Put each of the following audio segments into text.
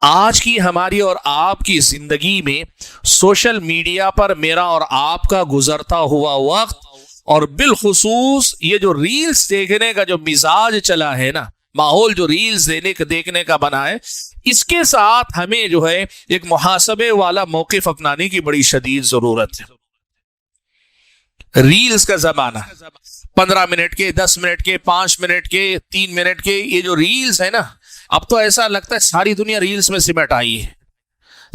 آج کی ہماری اور آپ کی زندگی میں سوشل میڈیا پر میرا اور آپ کا گزرتا ہوا وقت اور بالخصوص یہ جو ریلز دیکھنے کا جو مزاج چلا ہے نا، ماحول جو ریلز دیکھنے کا بنا ہے، اس کے ساتھ ہمیں جو ہے ایک محاسبے والا موقف اپنانے کی بڑی شدید ضرورت ہے۔ ریلز کا زمانہ، 15 منٹ کے، 10 منٹ کے، 5 منٹ کے، 3 منٹ کے یہ جو ریلز ہے نا، اب تو ایسا لگتا ہے ساری دنیا ریلز میں سمٹ آئی ہے۔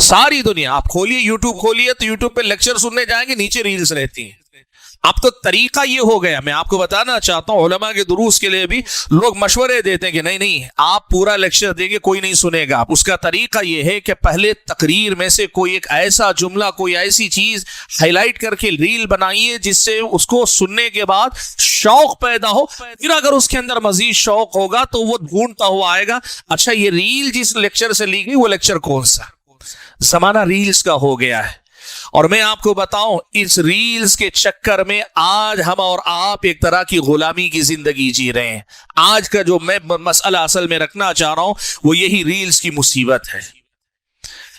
ساری دنیا، آپ کھولیے یوٹیوب کھولیے تو یوٹیوب پہ لیکچر سننے جائیں گے، نیچے ریلز رہتی ہیں۔ اب تو طریقہ یہ ہو گیا، میں آپ کو بتانا چاہتا ہوں، علماء کے دروس کے لیے بھی لوگ مشورے دیتے ہیں کہ نہیں آپ پورا لیکچر دیں گے کوئی نہیں سنے گا۔ اس کا طریقہ یہ ہے کہ پہلے تقریر میں سے کوئی ایک ایسا جملہ، کوئی ایسی چیز ہائی لائٹ کر کے ریل بنائیے جس سے اس کو سننے کے بعد شوق پیدا ہو، پھر اگر اس کے اندر مزید شوق ہوگا تو وہ ڈھونڈتا ہوا آئے گا، اچھا یہ ریل جس لیکچر سے لی گئی وہ لیکچر کون سا۔ زمانہ ریلز کا ہو گیا ہے، اور میں آپ کو بتاؤں اس ریلز کے چکر میں آج ہم اور آپ ایک طرح کی غلامی کی زندگی جی رہے ہیں۔ آج کا جو میں مسئلہ اصل میں رکھنا چاہ رہا ہوں وہ یہی ریلز کی مصیبت ہے۔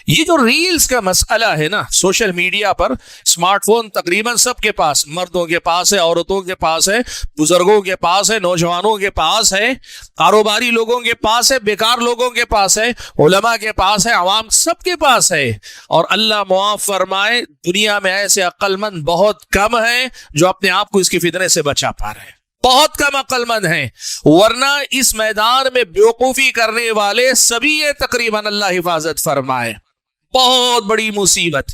یہ جو ریلز کا مسئلہ ہے نا، سوشل میڈیا پر اسمارٹ فون تقریباً سب کے پاس، مردوں کے پاس ہے، عورتوں کے پاس ہے، بزرگوں کے پاس ہے، نوجوانوں کے پاس ہے، کاروباری لوگوں کے پاس ہے، بیکار لوگوں کے پاس ہے، علماء کے پاس ہے، عوام سب کے پاس ہے۔ اور اللہ معاف فرمائے، دنیا میں ایسے عقل مند بہت کم ہیں جو اپنے آپ کو اس کی فتنے سے بچا پا رہے ہیں، بہت کم عقل مند ہیں، ورنہ اس میدان میں بیوقوفی کرنے والے سبھی تقریباً اللہ حفاظت فرمائے۔ بہت بڑی مصیبت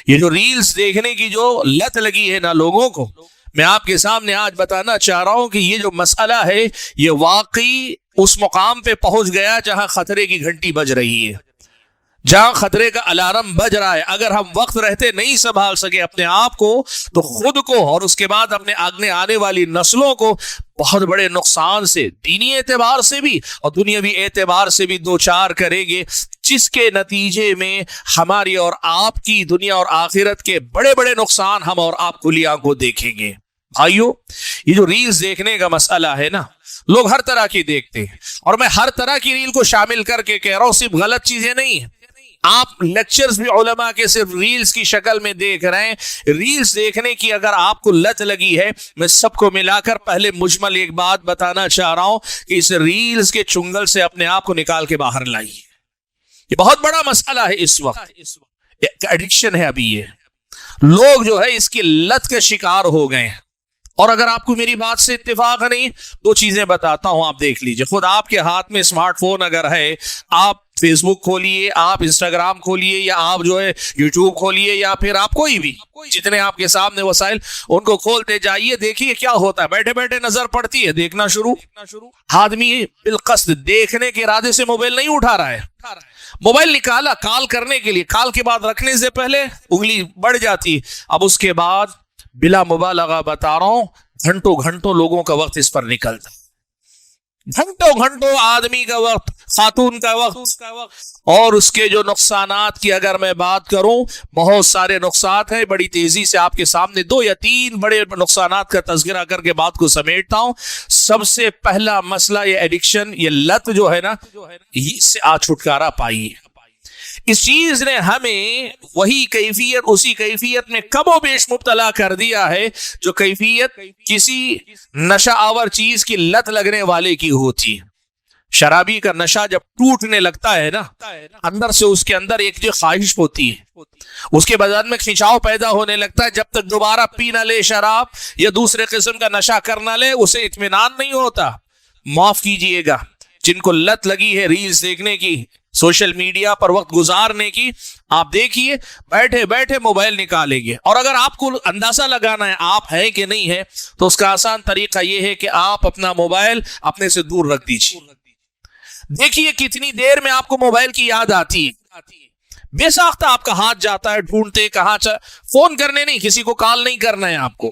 یہ جو ریلز دیکھنے کی جو لت لگی ہے نا لوگوں کو، میں آپ کے سامنے آج بتانا چاہ رہا ہوں کہ یہ جو مسئلہ ہے یہ واقعی اس مقام پہ پہنچ گیا جہاں خطرے کی گھنٹی بج رہی ہے، جہاں خطرے کا الارم بج رہا ہے۔ اگر ہم وقت رہتے نہیں سنبھال سکے اپنے آپ کو تو خود کو اور اس کے بعد اپنے آنے والی نسلوں کو بہت بڑے نقصان سے، دینی اعتبار سے بھی اور دنیاوی اعتبار سے بھی دوچار کریں گے، جس کے نتیجے میں ہماری اور آپ کی دنیا اور آخرت کے بڑے بڑے نقصان ہم اور آپ کھلی آنکھوں دیکھیں گے۔ بھائیو، یہ جو ریلز دیکھنے کا مسئلہ ہے نا، لوگ ہر طرح کی دیکھتے ہیں، اور میں ہر طرح کی ریل کو شامل کر کے کہہ رہا ہوں، صرف غلط چیزیں نہیں ہیں۔ آپ لیکچرز بھی علماء کے صرف ریلز کی شکل میں دیکھ رہے ہیں۔ ریلز دیکھنے کی اگر آپ کو لت لگی ہے، میں سب کو ملا کر پہلے مجمل ایک بات بتانا چاہ رہا ہوں کہ اس ریلز کے چنگل سے اپنے آپ کو نکال کے باہر لائیے۔ یہ بہت بڑا مسئلہ ہے، اس وقت ایک ایڈکشن ہے۔ ابھی یہ لوگ جو ہے اس کی لت کے شکار ہو گئے ہیں، اور اگر آپ کو میری بات سے اتفاق نہیں، دو چیزیں بتاتا ہوں، آپ دیکھ لیجئے۔ خود آپ کے ہاتھ میں اسمارٹ فون اگر ہے، آپ فیس بک کھولیے، آپ انسٹاگرام کھولیے، یا آپ جو ہے یوٹیوب کھولیے، یا پھر آپ کوئی بھی جتنے آپ کے سامنے وسائل ان کو کھولتے جائیے، دیکھیے کیا ہوتا ہے۔ بیٹھے بیٹھے نظر پڑتی ہے، دیکھنا شروع۔ آدمی بالقصد دیکھنے کے ارادے سے موبائل نہیں اٹھا رہا ہے، موبائل نکالا کال کرنے کے لیے، کال کے بعد رکھنے سے پہلے انگلی بڑھ جاتی، اب اس کے بعد بلا مبالغہ بتا رہا ہوں گھنٹوں گھنٹوں لوگوں کا وقت اس پر نکلتا، گھنٹوں گھنٹوں آدمی کا وقت، خاتون کا وقت۔ اور اس کے جو نقصانات کی اگر میں بات کروں، بہت سارے نقصانات ہیں، بڑی تیزی سے آپ کے سامنے 2 یا 3 بڑے نقصانات کا تذکرہ کر کے بات کو سمیٹتا ہوں۔ سب سے پہلا مسئلہ یہ ایڈکشن، یہ لت جو ہے نا، اس سے چھٹکارا پائیے۔ اس چیز نے ہمیں وہی کیفیت، اسی کیفیت میں کم و بیش مبتلا کر دیا ہے جو کیفیت کسی نشہ آور چیز کی لت لگنے والے کی ہوتی ہے۔ شرابی کا نشہ جب ٹوٹنے لگتا ہے نا، اندر سے اس کے اندر ایک جو خواہش ہوتی ہے، اس کے بدن میں کھنچاؤ پیدا ہونے لگتا ہے، جب تک دوبارہ پی نہ لے شراب یا دوسرے قسم کا نشہ کر نہ لے اسے اطمینان نہیں ہوتا۔ معاف کیجئے گا، جن کو لت لگی ہے ریلز دیکھنے کی، سوشل میڈیا پر وقت گزارنے کی، آپ دیکھیے بیٹھے بیٹھے موبائل نکالیں گے، اور اگر آپ کو اندازہ لگانا ہے آپ ہیں کہ نہیں ہے تو اس کا آسان طریقہ یہ ہے کہ آپ اپنا موبائل اپنے سے دور رکھ دیجیے۔ دیکھیے کتنی دیر میں آپ کو موبائل کی یاد آتی ہے، بے ساختہ آپ کا ہاتھ جاتا ہے ڈھونڈتے، کہاں فون کرنے نہیں، کسی کو کال نہیں کرنا ہے آپ کو،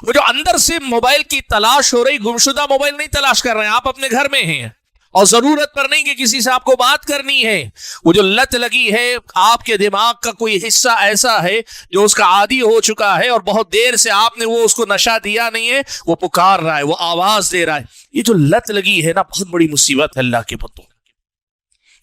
وہ جو اندر سے موبائل کی تلاش ہو رہی، گمشدہ موبائل نہیں تلاش کر رہے ہیں، آپ اپنے گھر میں ہیں اور ضرورت پر نہیں کہ کسی سے آپ کو بات کرنی ہے۔ وہ جو لت لگی ہے، آپ کے دماغ کا کوئی حصہ ایسا ہے جو اس کا عادی ہو چکا ہے، اور بہت دیر سے آپ نے وہ اس کو نشہ دیا نہیں ہے، وہ پکار رہا ہے، وہ آواز دے رہا ہے۔ یہ جو لت لگی ہے نا، بہت بڑی مصیبت ہے اللہ کے بندوں،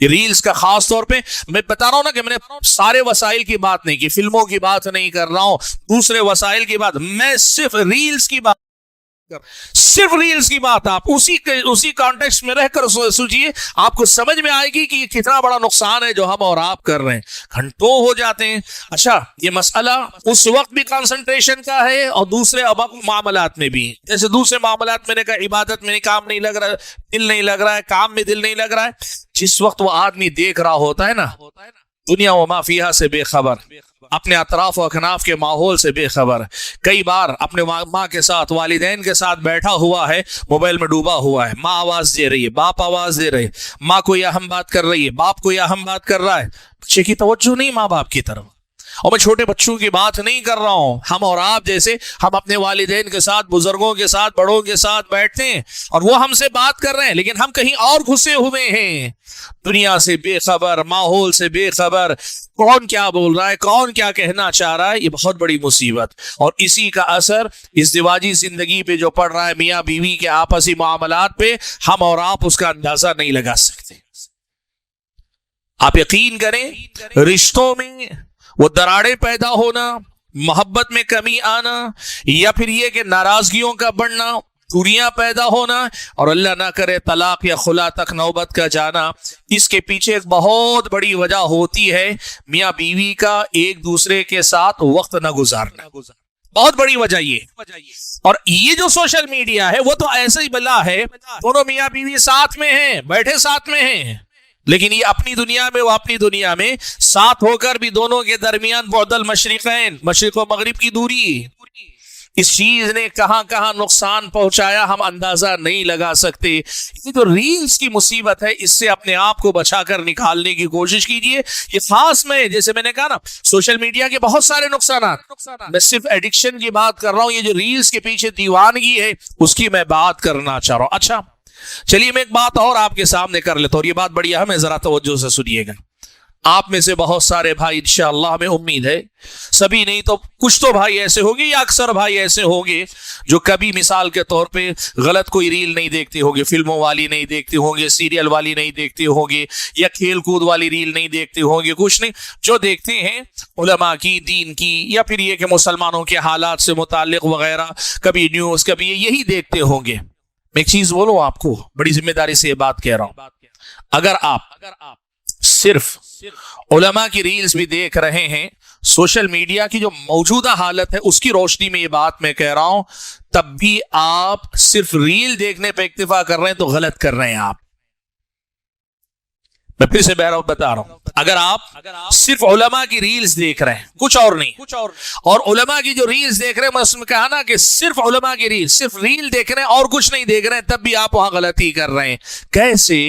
یہ ریلز کا خاص طور پہ میں بتا رہا ہوں نا کہ میں نے سارے وسائل کی بات نہیں کی، فلموں کی بات نہیں کر رہا ہوں، دوسرے وسائل کی بات، میں صرف ریلز کی بات، صرف ریلز کی بات آپ اسی کانٹیکسٹ میں رہ کر سوچئے، آپ کو سمجھ میں آئے گی کہ یہ کتنا بڑا نقصان ہے جو ہم اور آپ کر رہے ہیں، گھنٹوں ہو جاتے ہیں۔ اچھا، یہ مسئلہ اس وقت بھی کنسنٹریشن کا ہے اور دوسرے معاملات میں بھی، جیسے دوسرے معاملات میں نے کہا عبادت میں کام نہیں لگ رہا، دل نہیں لگ رہا ہے، کام میں دل نہیں لگ رہا ہے، جس وقت وہ آدمی دیکھ رہا ہوتا ہے نا دنیا و ما فیہا سے بے خبر، اپنے اطراف و اکناف کے ماحول سے بے خبر، کئی بار اپنے ماں کے ساتھ، والدین کے ساتھ بیٹھا ہوا ہے، موبائل میں ڈوبا ہوا ہے، ماں آواز دے رہی ہے، باپ آواز دے رہے، ماں کوئی اہم بات کر رہی ہے، باپ کوئی اہم بات کر رہا ہے، بچے کی توجہ نہیں ماں باپ کی طرف۔ اور میں چھوٹے بچوں کی بات نہیں کر رہا ہوں، ہم اور آپ جیسے ہم اپنے والدین کے ساتھ، بزرگوں کے ساتھ، بڑوں کے ساتھ بیٹھتے ہیں اور وہ ہم سے بات کر رہے ہیں لیکن ہم کہیں اور گھسے ہوئے ہیں، دنیا سے بے خبر، ماحول سے بے خبر، کون کیا بول رہا ہے، کون کیا کہنا چاہ رہا ہے، یہ بہت بڑی مصیبت، اور اسی کا اثر ازدواجی زندگی پہ جو پڑ رہا ہے، میاں بیوی کے آپسی معاملات پہ، ہم اور آپ اس کا اندازہ نہیں لگا سکتے۔ آپ یقین کریں، رشتوں میں وہ دراڑیں پیدا ہونا، محبت میں کمی آنا، یا پھر یہ کہ ناراضگیوں کا بڑھنا، دوریاں پیدا ہونا، اور اللہ نہ کرے طلاق یا خلا تک نوبت کا جانا، اس کے پیچھے ایک بہت بڑی وجہ ہوتی ہے میاں بیوی کا ایک دوسرے کے ساتھ وقت نہ گزارنا، بہت بڑی وجہ یہ۔ اور یہ جو سوشل میڈیا ہے وہ تو ایسا ہی بلا ہے، دونوں میاں بیوی ساتھ میں ہیں، بیٹھے ساتھ میں ہیں، لیکن یہ اپنی دنیا میں، وہ اپنی دنیا میں، ساتھ ہو کر بھی دونوں کے درمیان بعد المشرقین، مشرق و مغرب کی دوری، اس چیز نے کہاں کہاں نقصان پہنچایا ہم اندازہ نہیں لگا سکتے۔ یہ جو ریلز کی مصیبت ہے، اس سے اپنے آپ کو بچا کر نکالنے کی کوشش کیجئے۔ یہ خاص میں جیسے میں نے کہا نا، سوشل میڈیا کے بہت سارے نقصانات، میں صرف ایڈکشن کی بات کر رہا ہوں، یہ جو ریلز کے پیچھے دیوانگی ہے اس کی میں بات کرنا چاہ رہا ہوں۔ اچھا چلیے میں ایک بات اور آپ کے سامنے کر لیتا ہوں، اور یہ بات بڑی اہم ہے، ذرا توجہ سے سنیے گا۔ آپ میں سے بہت سارے بھائی، انشاءاللہ ہمیں امید ہے سبھی نہیں تو کچھ تو بھائی ایسے ہوگے یا اکثر بھائی ایسے ہوگے جو کبھی مثال کے طور پہ غلط کوئی ریل نہیں دیکھتے ہوگے، فلموں والی نہیں دیکھتے ہوں گے، سیریل والی نہیں دیکھتے ہوں گے، یا کھیل کود والی ریل نہیں دیکھتے ہوں گے، کچھ نہیں، جو دیکھتے ہیں علماء کی، دین کی، یا پھر یہ کہ مسلمانوں کے حالات سے متعلق وغیرہ، کبھی نیوز، کبھی یہی دیکھتے ہوں گے۔ میں ایک چیز بولوں آپ کو، بڑی ذمہ داری سے یہ بات کہہ رہا ہوں، اگر آپ صرف علماء کی ریلز بھی دیکھ رہے ہیں، سوشل میڈیا کی جو موجودہ حالت ہے اس کی روشنی میں یہ بات میں کہہ رہا ہوں، تب بھی آپ صرف ریل دیکھنے پہ اکتفا کر رہے ہیں تو غلط کر رہے ہیں آپ۔ میں پھر سے بہرحال بتا رہا ہوں، اگر آپ صرف علماء کی ریلز دیکھ رہے ہیں، کچھ اور نہیں، اور علماء کی جو ریلز دیکھ رہے ہیں، میں اس میں کہا نا کہ صرف علماء کی ریل، صرف ریل دیکھ رہے ہیں اور کچھ نہیں دیکھ رہے ہیں، تب بھی آپ وہاں غلطی کر رہے ہیں۔ کیسے؟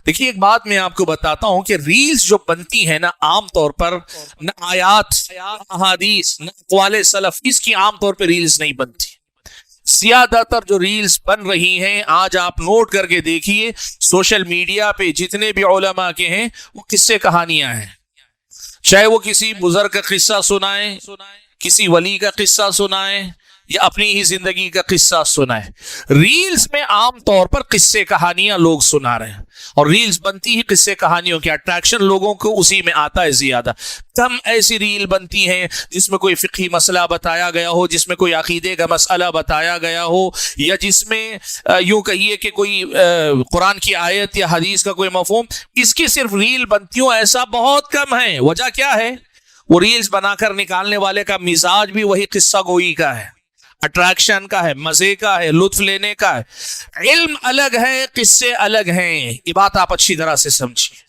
دیکھیے ایک بات میں آپ کو بتاتا ہوں کہ ریلز جو بنتی ہے نا، عام طور پر نہ آیات، احادیث، نہ اقوال سلف، اس کی عام طور پہ ریلز نہیں بنتی۔ زیادہ تر جو ریلز بن رہی ہیں، آج آپ نوٹ کر کے دیکھیے، سوشل میڈیا پہ جتنے بھی علماء کے ہیں وہ قصے کہانیاں ہیں، چاہے وہ کسی بزرگ کا قصہ سنائیں، کسی ولی کا قصہ سنائیں، یا اپنی ہی زندگی کا قصہ سنائیں۔ ریلز میں عام طور پر قصے کہانیاں لوگ سنا رہے ہیں، اور ریلز بنتی ہی قصے کہانیوں کی، اٹریکشن لوگوں کو اسی میں آتا ہے زیادہ۔ کم ایسی ریل بنتی ہیں جس میں کوئی فقہی مسئلہ بتایا گیا ہو، جس میں کوئی عقیدے کا مسئلہ بتایا گیا ہو، یا جس میں یوں کہیے کہ کوئی قرآن کی آیت یا حدیث کا کوئی مفہوم، اس کی صرف ریل بنتی ہوں، ایسا بہت کم ہے۔ وجہ کیا ہے؟ وہ ریلز بنا کر نکالنے والے کا مزاج بھی وہی قصہ گوئی کا ہے، اٹریکشن کا ہے، مزے کا ہے، لطف لینے کا ہے۔ علم الگ ہے، قصے الگ ہیں، یہ بات آپ اچھی طرح سے سمجھیے۔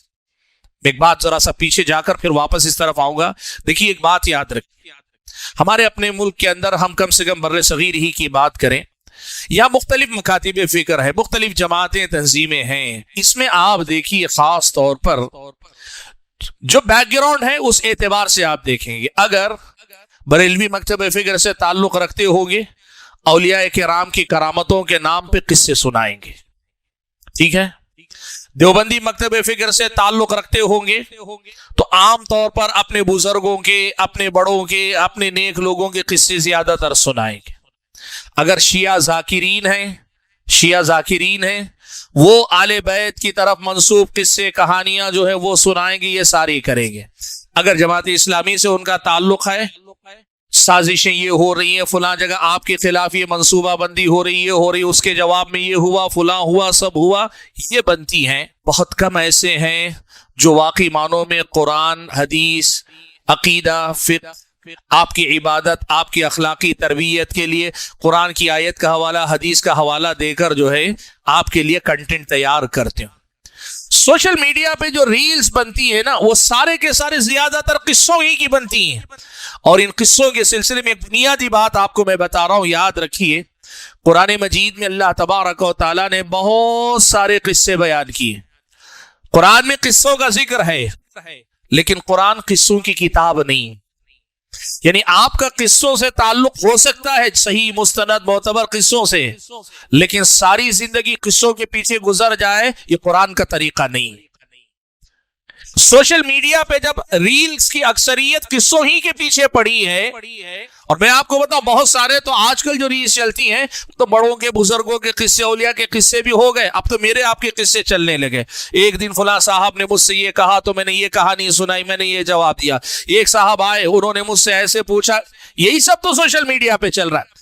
ایک بات ذرا سا پیچھے جا کر پھر واپس اس طرف آؤں گا۔ دیکھیے ایک بات یاد رکھیے، ہمارے اپنے ملک کے اندر ہم کم سے کم بر صغیر ہی کی بات کریں، یا مختلف مکاتب فکر ہے، مختلف جماعتیں، تنظیمیں ہیں، اس میں آپ دیکھیے خاص طور پر جو بیک گراؤنڈ ہے اس اعتبار سے آپ دیکھیں گے، اگر بریلوی مکتب فکر سے تعلق رکھتے ہوگے، اولیاء کرام کی کرامتوں کے نام پہ قصے سنائیں گے، ٹھیک ہے؟ دیوبندی مکتب فکر سے تعلق رکھتے ہوں گے تو عام طور پر اپنے بزرگوں کے، اپنے بڑوں کے، اپنے نیک لوگوں کے قصے زیادہ تر سنائیں گے۔ اگر شیعہ ذاکرین ہیں، شیعہ ذاکرین ہیں، وہ آل بیت کی طرف منسوب قصے کہانیاں جو ہے وہ سنائیں گے، یہ ساری کریں گے۔ اگر جماعت اسلامی سے ان کا تعلق ہے، سازشیں یہ ہو رہی ہیں، فلاں جگہ آپ کے خلاف یہ منصوبہ بندی ہو رہی ہے، اس کے جواب میں یہ ہوا، فلاں ہوا، سب ہوا، یہ بنتی ہیں۔ بہت کم ایسے ہیں جو واقعی معنوں میں قرآن، حدیث، عقیدہ، فقہ، آپ کی عبادت، آپ کی اخلاقی تربیت کے لیے قرآن کی آیت کا حوالہ، حدیث کا حوالہ دے کر جو ہے آپ کے لیے کنٹینٹ تیار کرتے ہیں۔ سوشل میڈیا پہ جو ریلز بنتی ہیں نا، وہ سارے کے سارے زیادہ تر قصوں ہی کی بنتی ہیں، اور ان قصوں کے سلسلے میں ایک بنیادی بات آپ کو میں بتا رہا ہوں، یاد رکھیے۔ قرآن مجید میں اللہ تبارک و تعالیٰ نے بہت سارے قصے بیان کیے۔ قرآن میں قصوں کا ذکر ہے، لیکن قرآن قصوں کی کتاب نہیں، یعنی آپ کا قصوں سے تعلق ہو سکتا ہے، صحیح مستند معتبر قصوں سے، لیکن ساری زندگی قصوں کے پیچھے گزر جائے، یہ قرآن کا طریقہ نہیں۔ سوشل میڈیا پہ جب ریلز کی اکثریت قصوں ہی کے پیچھے پڑی ہے، اور میں آپ کو بتاؤں بہت سارے تو آج کل جو ریلز چلتی ہیں تو بڑوں کے، بزرگوں کے قصے، اولیاء کے قصے بھی ہو گئے، اب تو میرے آپ کے قصے چلنے لگے۔ ایک دن فلاں صاحب نے مجھ سے یہ کہا تو میں نے یہ کہانی سنائی، میں نے یہ جواب دیا۔ ایک صاحب آئے، انہوں نے مجھ سے ایسے پوچھا، یہی سب تو سوشل میڈیا پہ چل رہا ہے۔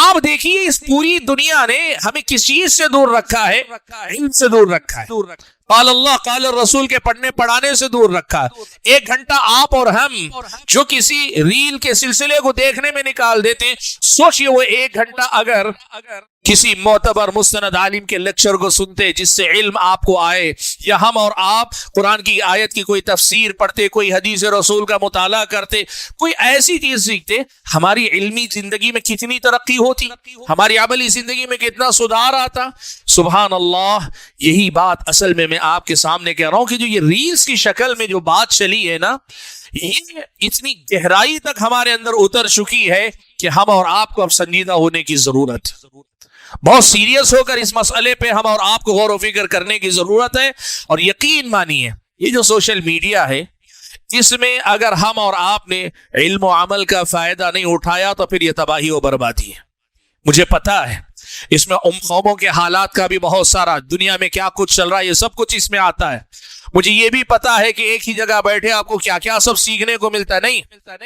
آپ دیکھیے اس پوری دنیا نے ہمیں کس چیز سے دور رکھا ہے؟ علم سے دور رکھا ہے۔ قال اللہ قال الرسول کے پڑھنے پڑھانے سے دور رکھا ہے۔ ایک گھنٹہ آپ اور ہم جو کسی ریل کے سلسلے کو دیکھنے میں نکال دیتے ہیں، سوچئے وہ ایک گھنٹہ اگر کسی معتبر مستند عالم کے لیکچر کو سنتے جس سے علم آپ کو آئے، یا ہم اور آپ قرآن کی آیت کی کوئی تفسیر پڑھتے، کوئی حدیث رسول کا مطالعہ کرتے، کوئی ایسی چیز سیکھتے، ہماری علمی زندگی میں کتنی ترقی ہوتی، ہماری عملی زندگی میں کتنا سدھار آتا۔ سبحان اللہ، یہی بات اصل میں آپ کے سامنے کہہ رہا ہوں کہ جو یہ ریلز کی شکل میں جو بات چلی ہے نا، یہ اتنی گہرائی تک ہمارے اندر اتر چکی ہے کہ ہم اور آپ کو اب سنجیدہ ہونے کی ضرورت، بہت سیریس ہو کر اس مسئلے پہ ہم اور آپ کو غور و فکر کرنے کی ضرورت ہے۔ اور یقین مانیے، یہ جو سوشل میڈیا ہے، اس میں اگر ہم اور آپ نے علم و عمل کا فائدہ نہیں اٹھایا تو پھر یہ تباہی و بربادی ہے۔ مجھے پتا ہے اس میں قوموں کے حالات کا بھی بہت سارا، دنیا میں کیا کچھ چل رہا ہے، یہ سب کچھ اس میں آتا ہے۔ مجھے یہ بھی پتا ہے کہ ایک ہی جگہ بیٹھے آپ کو کیا کیا سب سیکھنے کو ملتا ہے۔ نہیں،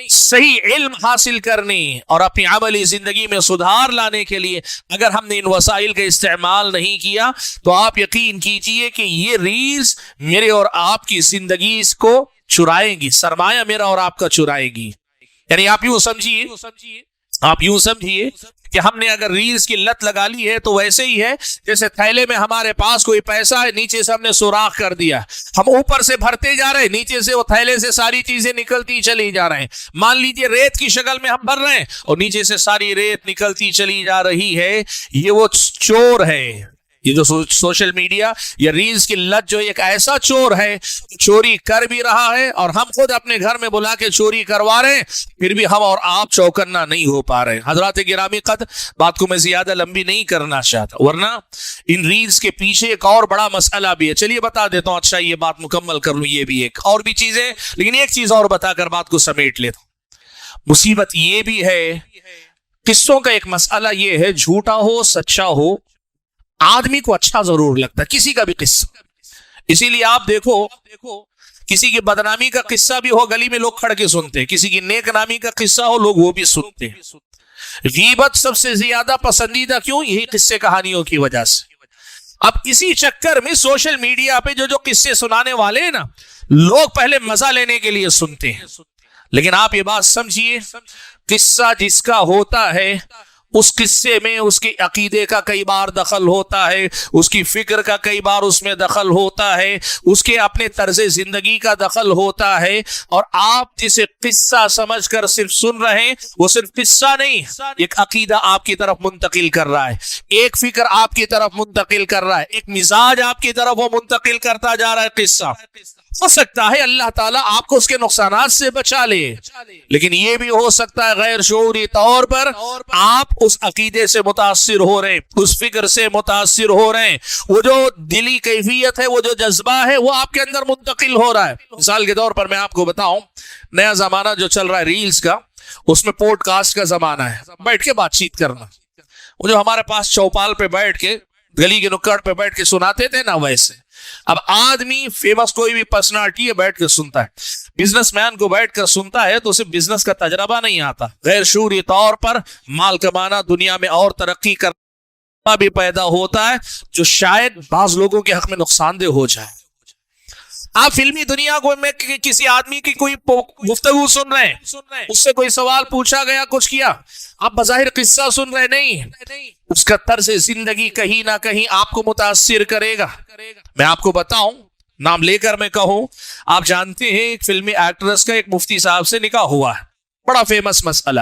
صحیح علم حاصل کرنے اور اپنی عملی زندگی میں سدھار لانے کے لیے اگر ہم نے ان وسائل کا استعمال نہیں کیا تو آپ یقین کیجئے کہ یہ ریلز میرے اور آپ کی زندگی کو چرائیں گی، سرمایہ میرا اور آپ کا چرائے گی۔ یعنی آپ یوں سمجھیے کہ ہم نے اگر ریلز کی لت لگا لی ہے تو ویسے ہی ہے جیسے تھیلے میں ہمارے پاس کوئی پیسہ ہے، نیچے سے ہم نے سوراخ کر دیا، ہم اوپر سے بھرتے جا رہے ہیں، نیچے سے وہ تھیلے سے ساری چیزیں نکلتی چلی جا رہے ہیں۔ مان لیجئے ریت کی شکل میں ہم بھر رہے ہیں اور نیچے سے ساری ریت نکلتی چلی جا رہی ہے، یہ وہ چور ہے۔ یہ جو سوشل میڈیا یا ریلز کی لت جو ایک ایسا چور ہے، چوری کر بھی رہا ہے اور ہم خود اپنے گھر میں بلا کے چوری کروا رہے ہیں، پھر بھی ہم اور آپ چوکنا نہیں ہو پا رہے۔ حضرات گرامی قدر، بات کو میں زیادہ لمبی نہیں کرنا چاہتا، ورنہ ان ریلز کے پیچھے ایک اور بڑا مسئلہ بھی ہے۔ چلیے بتا دیتا ہوں، اچھا یہ بات مکمل کر لوں، یہ بھی ایک اور بھی چیزیں، لیکن ایک چیز اور بتا کر بات کو سمیٹ لیتا ہوں۔ مصیبت یہ بھی ہے، قصوں کا ایک مسئلہ یہ ہے، جھوٹا ہو سچا ہو، آدمی کو اچھا ضرور لگتا ہے کسی کا بھی قصہ۔ اسی لیے آپ دیکھو، کسی کی بدنامی کا قصہ بھی ہو گلی میں لوگ کھڑ کے سنتے ہیں، کسی کی نیک نامی کا قصہ ہو لوگ وہ بھی سنتے ہیں۔ غیبت سب سے زیادہ پسندیدہ کیوں؟ یہی قصے کہانیوں کی وجہ سے۔ اب اسی چکر میں سوشل میڈیا پہ جو قصے سنانے والے ہیں نا، لوگ پہلے مزہ لینے کے لیے سنتے ہیں، لیکن آپ یہ بات سمجھیے، قصہ جس کا ہوتا ہے اس قصے میں اس کے عقیدے کا کئی بار دخل ہوتا ہے، اس کی فکر کا کئی بار اس میں دخل ہوتا ہے، اس کے اپنے طرز زندگی کا دخل ہوتا ہے، اور آپ جسے قصہ سمجھ کر صرف سن رہے ہیں، وہ صرف قصہ نہیں، ایک عقیدہ آپ کی طرف منتقل کر رہا ہے، ایک فکر آپ کی طرف منتقل کر رہا ہے، ایک مزاج آپ کی طرف وہ منتقل کرتا جا رہا ہے۔ قصہ ہو سکتا ہے اللہ تعالیٰ آپ کو اس کے نقصانات سے بچا لے، لیکن یہ بھی ہو سکتا ہے غیر شعوری طور پر آپ اس عقیدے سے متاثر ہو رہے ہیں، اس فکر سے متاثر ہو رہے ہیں، وہ جو دلی کیفیت ہے، وہ جو جذبہ ہے، وہ آپ کے اندر منتقل ہو رہا ہے۔ مثال کے طور پر میں آپ کو بتاؤں، نیا زمانہ جو چل رہا ہے ریلز کا، اس میں پوڈ کاسٹ کا زمانہ ہے، بیٹھ کے بات چیت کرنا۔ وہ جو ہمارے پاس چوپال پہ بیٹھ کے گلی کے نکڑ پہ بیٹھ کے سناتے تھے نا، ویسے اب آدمی فیمس کوئی بھی پرسنالٹی ہے بیٹھ کے سنتا ہے، بزنس مین کو بیٹھ کر سنتا ہے تو اسے بزنس کا تجربہ نہیں آتا، غیر شعوری طور پر مال کمانا، دنیا میں اور ترقی کرنا بھی پیدا ہوتا ہے جو شاید بعض لوگوں کے حق میں نقصان دہ ہو جائے۔ آپ فلمی دنیا کو میں کسی آدمی کی کوئی گفتگو سن رہے ہیں، اس سے کوئی سوال پوچھا گیا، کچھ کیا، آپ بظاہر قصہ سن رہے نہیں، اس کا طرز زندگی کہیں نہ کہیں آپ کو متاثر کرے گا۔ میں آپ کو بتاؤں، نام لے کر میں کہوں، آپ جانتے ہیں ایک فلمی ایکٹریس کا ایک مفتی صاحب سے نکاح ہوا ہے، بڑا فیمس مسئلہ۔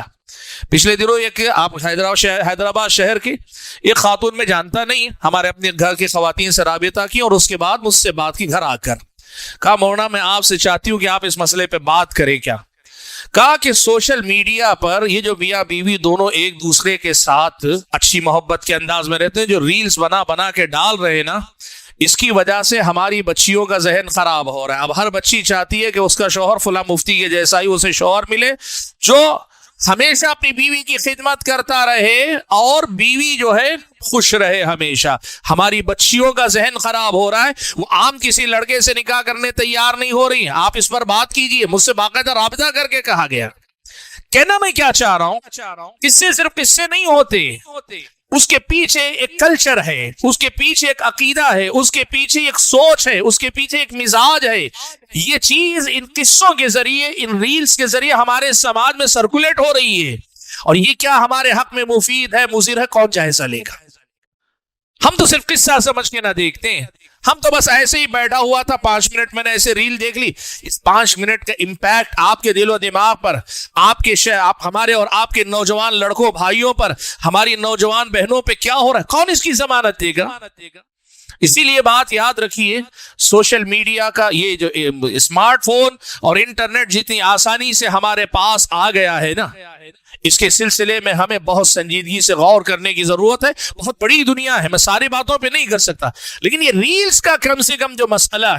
پچھلے دنوں ایک آپ حیدرآباد شہر کی ایک خاتون میں جانتا نہیں، ہمارے اپنے گھر کی خواتین سے رابطہ کی اور اس کے بعد مجھ سے بات کی، گھر آ کر کہا مولانا میں آپ سے چاہتی ہوں کہ آپ اس مسئلے پہ بات کریں کیا؟ کہا کہ سوشل میڈیا پر یہ جو میاں بیوی دونوں ایک دوسرے کے ساتھ اچھی محبت کے انداز میں رہتے ہیں، جو ریلز بنا کے ڈال رہے ہیں نا، اس کی وجہ سے ہماری بچیوں کا ذہن خراب ہو رہا ہے۔ اب ہر بچی چاہتی ہے کہ اس کا شوہر فلاں مفتی کے جیسا ہی اسے شوہر ملے جو ہمیشہ اپنی بیوی کی خدمت کرتا رہے اور بیوی جو ہے خوش رہے ہمیشہ۔ ہماری بچیوں کا ذہن خراب ہو رہا ہے، وہ عام کسی لڑکے سے نکاح کرنے تیار نہیں ہو رہی۔ آپ اس پر بات کیجئے، مجھ سے باقاعدہ رابطہ کر کے کہا گیا۔ کہنا میں کیا چاہ رہا ہوں، قصے صرف قصے نہیں ہوتے، اس کے پیچھے ایک کلچر ہے، اس کے پیچھے ایک عقیدہ ہے، اس کے پیچھے ایک سوچ ہے، اس کے پیچھے ایک مزاج ہے۔ یہ چیز ان قصوں کے ذریعے، ان ریلز کے ذریعے ہمارے سماج میں سرکولیٹ ہو رہی ہے، اور یہ کیا ہمارے حق میں مفید ہے، مضر ہے، کون جائزہ لے گا؟ ہم تو صرف قصہ سمجھ کے نہ دیکھتے ہیں، ہم تو بس ایسے ہی بیٹھا ہوا تھا، 5 منٹ میں نے ایسے ریل دیکھ لی، اس 5 منٹ کا امپیکٹ آپ کے دل و دماغ پر، آپ ہمارے اور آپ کے نوجوان لڑکوں بھائیوں پر، ہماری نوجوان بہنوں پہ کیا ہو رہا ہے، کون اس کی ضمانت دے گا؟ اسی لیے بات یاد رکھیے، سوشل میڈیا کا یہ جو اسمارٹ فون اور انٹرنیٹ جتنی آسانی سے ہمارے پاس آ گیا ہے نا، اس کے سلسلے میں ہمیں بہت سنجیدگی سے غور کرنے کی ضرورت ہے۔ بہت بڑی دنیا ہے، میں ساری باتوں پہ نہیں کر سکتا، لیکن یہ ریلز کا کم سے کم جو مسئلہ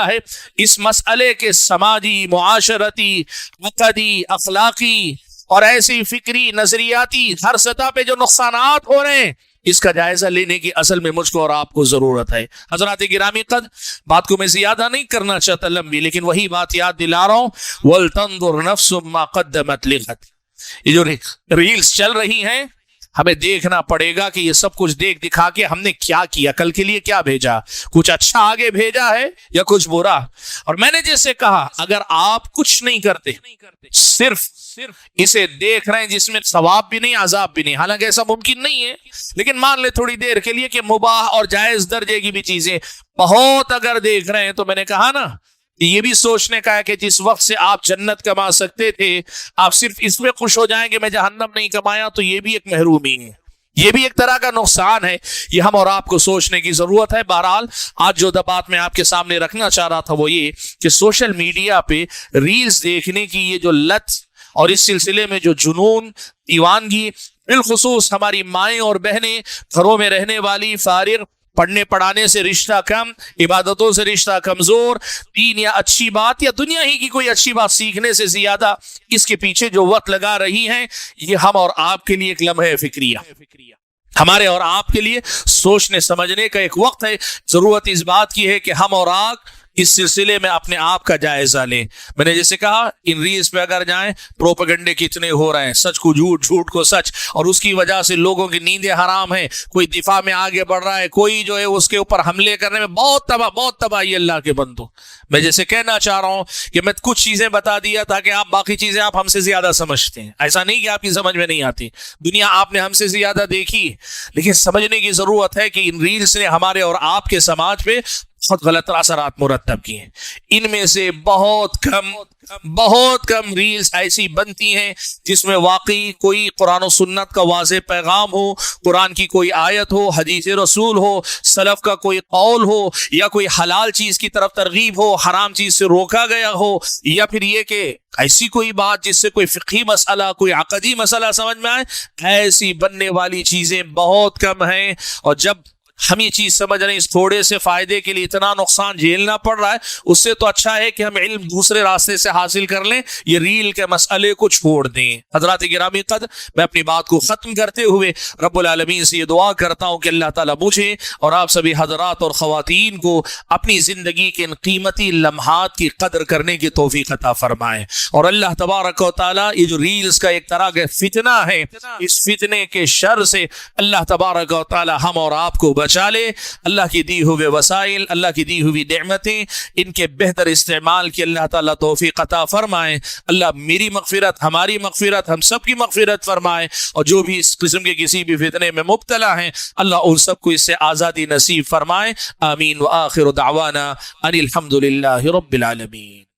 ہے، اس مسئلے کے سماجی، معاشرتی، عقدی، اخلاقی اور ایسی فکری، نظریاتی ہر سطح پہ جو نقصانات ہو رہے ہیں، اس کا جائزہ لینے کی اصل میں مجھ کو اور آپ کو ضرورت ہے۔ حضرات گرامی قدر، بات کو میں زیادہ نہیں کرنا چاہتا لمبی، لیکن وہی بات یاد دلا رہا ہوں، وَلْتَنْظُرْ نَفْسٌ مَا قَدَّمَتْ لِغَدٍ۔ یہ جو ریلز چل رہی ہیں، ہمیں دیکھنا پڑے گا کہ یہ سب کچھ دیکھ دکھا کے ہم نے کیا کیا، کل کے لیے کیا بھیجا، کچھ اچھا آگے بھیجا ہے یا کچھ برا۔ اور میں نے جیسے کہا، اگر آپ کچھ نہیں کرتے، صرف اسے دیکھ رہے ہیں جس میں ثواب بھی نہیں، عذاب بھی نہیں، حالانکہ ایسا ممکن نہیں ہے، لیکن مان لے تھوڑی دیر کے لیے کہ مباح اور جائز درجے کی بھی چیزیں بہت اگر دیکھ رہے ہیں، تو میں نے کہا نا، یہ بھی سوچنے کا ہے کہ جس وقت سے آپ جنت کما سکتے تھے، آپ صرف اس میں خوش ہو جائیں کہ میں جہنم نہیں کمایا، تو یہ بھی ایک محرومی ہے، یہ بھی ایک طرح کا نقصان ہے۔ یہ ہم اور آپ کو سوچنے کی ضرورت ہے۔ بہرحال آج جو بات میں آپ کے سامنے رکھنا چاہ رہا تھا وہ یہ کہ سوشل میڈیا پہ ریلز دیکھنے کی یہ جو لت اور اس سلسلے میں جو جنون، دیوانگی، بالخصوص ہماری مائیں اور بہنیں، گھروں میں رہنے والی فارغ، پڑھنے پڑھانے سے رشتہ کم، عبادتوں سے رشتہ کمزور، دین یا اچھی بات یا دنیا ہی کی کوئی اچھی بات سیکھنے سے زیادہ اس کے پیچھے جو وقت لگا رہی ہیں، یہ ہم اور آپ کے لیے ایک لمحہ فکریہ، ہمارے اور آپ کے لیے سوچنے سمجھنے کا ایک وقت ہے۔ ضرورت اس بات کی ہے کہ ہم اور آپ اس سلسلے میں اپنے آپ کا جائزہ لیں۔ میں نے جیسے کہا، ان ریلز پہ اگر جائیں، پروپیگنڈے کتنے ہو رہے ہیں، سچ کو جھوٹ، جھوٹ کو سچ، اور اس کی وجہ سے لوگوں کی نیندیں حرام ہیں، کوئی دفاع میں آگے بڑھ رہا ہے، کوئی جو ہے اس کے اوپر حملے کرنے میں بہت تباہی اللہ کے بندو۔ میں جیسے کہنا چاہ رہا ہوں کہ میں کچھ چیزیں بتا دیا تاکہ آپ باقی چیزیں آپ ہم سے زیادہ سمجھتے ہیں، ایسا نہیں کہ آپ کی سمجھ میں نہیں آتی، دنیا آپ نے ہم سے زیادہ دیکھی، لیکن سمجھنے کی ضرورت ہے کہ ان ریلز نے ہمارے اور آپ کے سماج پہ بہت غلط اثرات مرتب کیے ہیں۔ ان میں سے بہت کم ریلز ایسی بنتی ہیں جس میں واقعی کوئی قرآن و سنت کا واضح پیغام ہو، قرآن کی کوئی آیت ہو، حدیث رسول ہو، سلف کا کوئی قول ہو، یا کوئی حلال چیز کی طرف ترغیب ہو، حرام چیز سے روکا گیا ہو، یا پھر یہ کہ ایسی کوئی بات جس سے کوئی فقہی مسئلہ، کوئی عقدی مسئلہ سمجھ میں آئے۔ ایسی بننے والی چیزیں بہت کم ہیں، اور جب ہم یہ چیز سمجھ رہے ہیں اس تھوڑے سے فائدے کے لیے اتنا نقصان جھیلنا پڑ رہا ہے، اس سے تو اچھا ہے کہ ہم علم دوسرے راستے سے حاصل کر لیں، یہ ریل کے مسئلے کو چھوڑ دیں۔ حضرات گرامی قدر، میں اپنی بات کو ختم کرتے ہوئے رب العالمین سے یہ دعا کرتا ہوں کہ اللہ تعالیٰ مجھے اور آپ سبھی حضرات اور خواتین کو اپنی زندگی کے ان قیمتی لمحات کی قدر کرنے کی توفیق عطا فرمائے، اور اللہ تبارک و تعالیٰ یہ جو ریلز کا ایک طرح کا فتنہ ہے، اس فتنے کے شر سے اللہ تبارک و تعالیٰ ہم اور آپ کو بچا لے۔ اللہ کی دی ہوئے وسائل، اللہ کی دی ہوئی نعمتیں، ان کے بہتر استعمال کی اللہ تعالیٰ توفیق عطا فرمائے۔ اللہ میری مغفرت، ہماری مغفرت، ہم سب کی مغفرت فرمائے، اور جو بھی اس قسم کے کسی بھی فتنے میں مبتلا ہیں اللہ ان سب کو اس سے آزادی نصیب فرمائے۔ آمین۔ وآخر دعوانا ان الحمد للہ رب العالمین۔